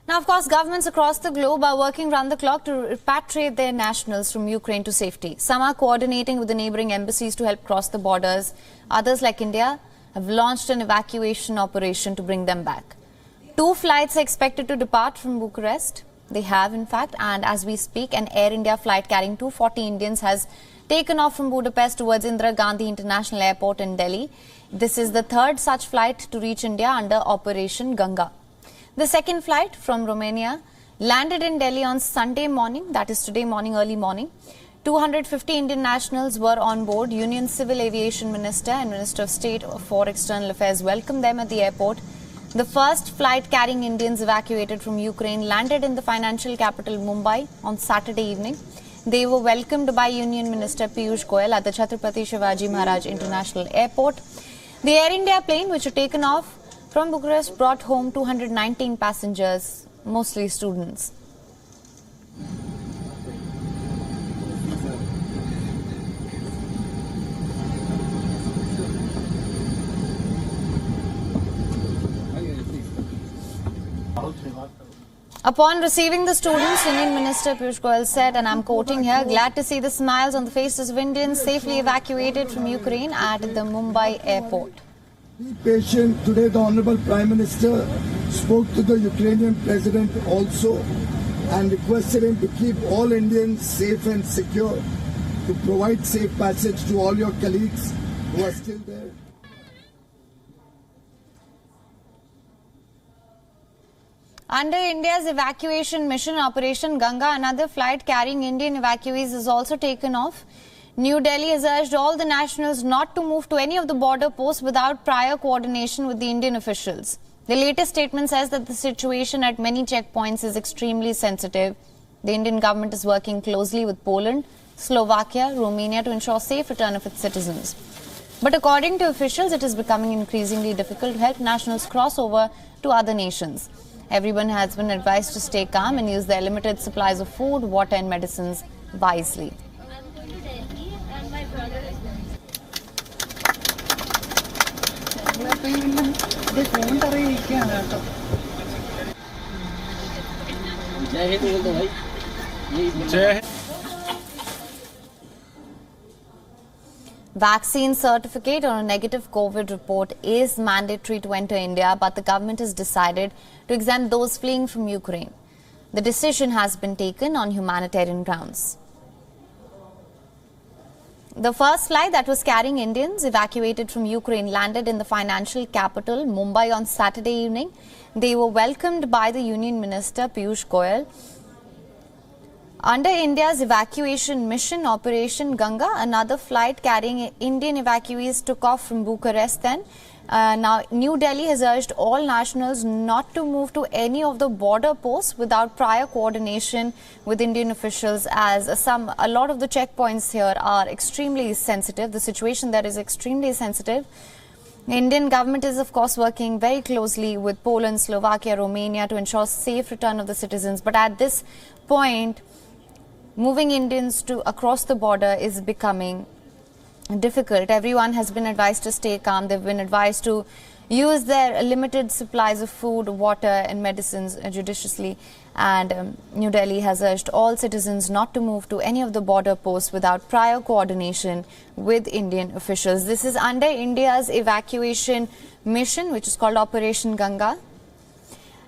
Now, of course, governments across the globe are working round the clock to repatriate their nationals from Ukraine to safety. Some are coordinating with the neighbouring embassies to help cross the borders. Others, like India, have launched an evacuation operation to bring them back. 2 flights are expected to depart from Bucharest. They have, in fact, and as we speak, an Air India flight carrying 240 Indians has taken off from Budapest towards Indira Gandhi International Airport in Delhi. This is the 3rd such flight to reach India under Operation Ganga. The second flight from Romania landed in Delhi on Sunday morning, that is today morning, early morning. 250 Indian nationals were on board. Union Civil Aviation Minister and Minister of State for External Affairs welcomed them at the airport. The first flight carrying Indians evacuated from Ukraine landed in the financial capital Mumbai on Saturday evening. They were welcomed by Union Minister Piyush Goyal at the Chhatrapati Shivaji Maharaj International Airport. The Air India plane, which had taken off from Bucharest, brought home 219 passengers, mostly students. Upon receiving the students, Union Minister Piyush Goyal said, and I'm quoting here, "Glad to see the smiles on the faces of Indians safely evacuated from Ukraine at the Mumbai airport." Be patient. Today the Honorable Prime Minister spoke to the Ukrainian President also and requested him to keep all Indians safe and secure, to provide safe passage to all your colleagues who are still there. Under India's evacuation mission, Operation Ganga, another flight carrying Indian evacuees is also taken off. New Delhi has urged all the nationals not to move to any of the border posts without prior coordination with the Indian officials. The latest statement says that the situation at many checkpoints is extremely sensitive. The Indian government is working closely with Poland, Slovakia, Romania to ensure safe return of its citizens. But according to officials, it is becoming increasingly difficult to help nationals cross over to other nations. Everyone has been advised to stay calm and use their limited supplies of food, water and medicines wisely. Vaccine certificate or a negative COVID report is mandatory to enter India, but the government has decided to exempt those fleeing from Ukraine. The decision has been taken on humanitarian grounds. The first flight that was carrying Indians evacuated from Ukraine landed in the financial capital Mumbai on Saturday evening. They were welcomed by the Union Minister Piyush Goyal. Under India's evacuation mission, Operation Ganga, another flight carrying Indian evacuees took off from Bucharest then. Now, New Delhi has urged all nationals not to move to any of the border posts without prior coordination with Indian officials, as a lot of the checkpoints here are extremely sensitive. The situation there is extremely sensitive. The Indian government is, of course, working very closely with Poland, Slovakia, Romania to ensure safe return of the citizens. But at this point, moving Indians across the border is becoming difficult. Everyone has been advised to stay calm. They've been advised to use their limited supplies of food, water and medicines judiciously. And New Delhi has urged all citizens not to move to any of the border posts without prior coordination with Indian officials. This is under India's evacuation mission, which is called Operation Ganga.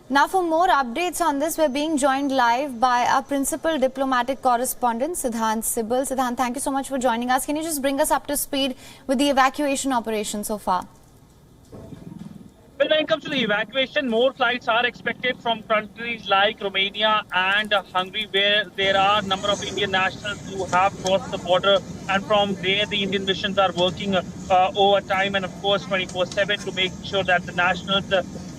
Now, for more updates on this, we're being joined live by our principal diplomatic correspondent, Siddhant Sibbal. Siddhant, thank you so much for joining us. Can you just bring us up to speed with the evacuation operation so far? Well, when it comes to the evacuation, more flights are expected from countries like Romania and Hungary, where there are a number of Indian nationals who have crossed the border. And from there, the Indian missions are working overtime and, of course, 24/7 to make sure that the nationals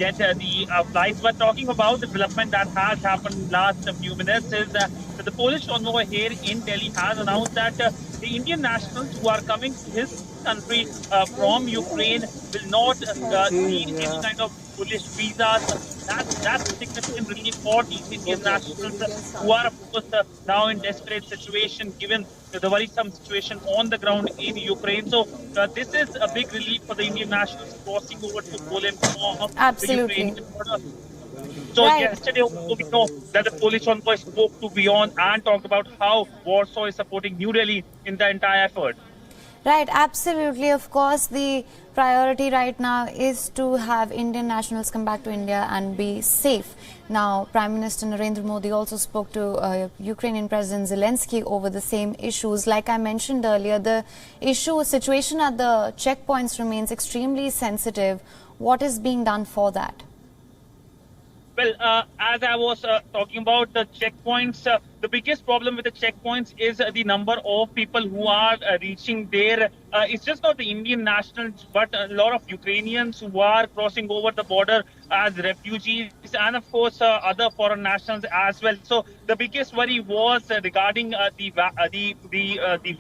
get the flights. But talking about the development that has happened in the last few minutes is that the Polish envoy here in Delhi has announced that the Indian nationals who are coming to his country from Ukraine will not need any kind of Polish visas. That's significant relief for these Indian nationals who are, of course, now in desperate situation given the worrisome situation on the ground in Ukraine. So this is a big relief for the Indian nationals crossing over to Poland from the Ukrainian border. So Right. yesterday also we know that the police envoy spoke to WION and talked about how Warsaw is supporting New Delhi in the entire effort. Right, absolutely. Of course, the priority right now is to have Indian nationals come back to India and be safe. Now, Prime Minister Narendra Modi also spoke to Ukrainian President Zelensky over the same issues. Like I mentioned earlier, the situation at the checkpoints remains extremely sensitive. What is being done for that? Well, as I was talking about the checkpoints, the biggest problem with the checkpoints is the number of people who are reaching there. It's just not the Indian nationals, but a lot of Ukrainians who are crossing over the border as refugees, and of course other foreign nationals as well. So the biggest worry was regarding the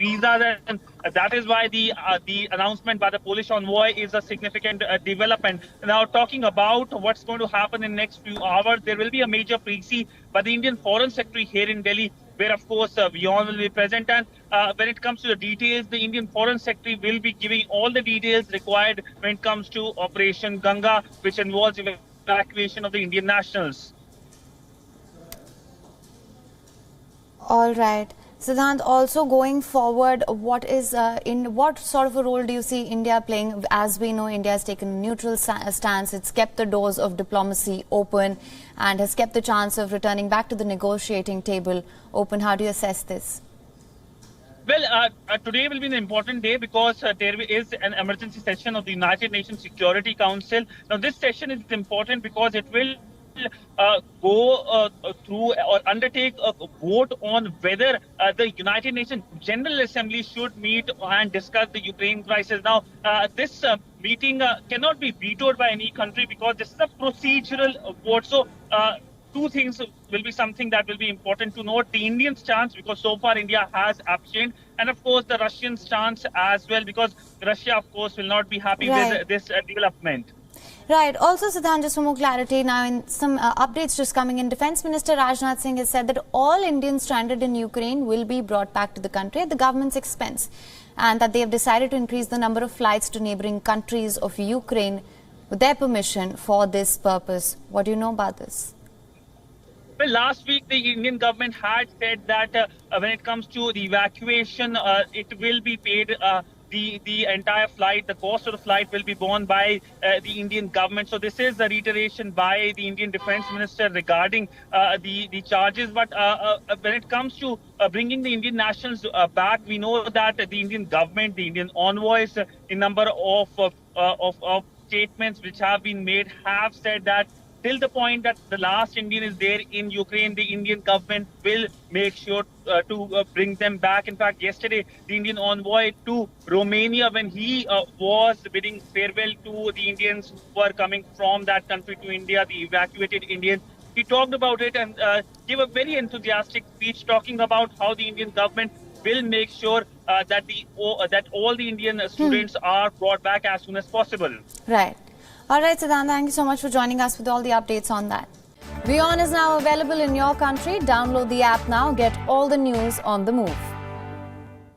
visas, and that is why the announcement by the Polish envoy is a significant development. Now, talking about what's going to happen in the next few hours, there will be a major pre-see by the Indian Foreign Secretary here in Delhi, where of course WION will be present. And when it comes to the details, the Indian Foreign Secretary will be giving all the details required when it comes to Operation Ganga, which involves evacuation of the Indian nationals. All right. Siddhant, also going forward, what sort of a role do you see India playing? As we know, India has taken a neutral stance. It's kept the doors of diplomacy open and has kept the chance of returning back to the negotiating table open. How do you assess this? Well, today will be an important day because there is an emergency session of the United Nations Security Council. Now, this session is important because it will go through or undertake a vote on whether the United Nations General Assembly should meet and discuss the Ukraine crisis. Now, this meeting cannot be vetoed by any country because this is a procedural vote. So, two things will be something that will be important to note. The Indian stance, because so far India has abstained, and of course the Russian stance as well, because Russia, of course, will not be happy with this development. Right. Also, Siddhant, just for more clarity, now in some updates just coming in, Defence Minister Rajnath Singh has said that all Indians stranded in Ukraine will be brought back to the country at the government's expense, and that they have decided to increase the number of flights to neighbouring countries of Ukraine with their permission for this purpose. What do you know about this? Well, last week the Indian government had said that when it comes to the evacuation, it will be paid. The entire flight, the cost of the flight will be borne by the Indian government. So this is a reiteration by the Indian Defence Minister regarding the charges. But when it comes to bringing the Indian nationals back, we know that the Indian government, the Indian envoys, a number of statements which have been made have said that till the point that the last Indian is there in Ukraine, the Indian government will make sure to bring them back. In fact, yesterday, the Indian envoy to Romania, when he was bidding farewell to the Indians who were coming from that country to India, the evacuated Indians, he talked about it and gave a very enthusiastic speech talking about how the Indian government will make sure that all the Indian students are brought back as soon as possible. Right. All right, Siddhant, thank you so much for joining us with all the updates on that. WION is now available in your country. Download the app now. Get all the news on the move.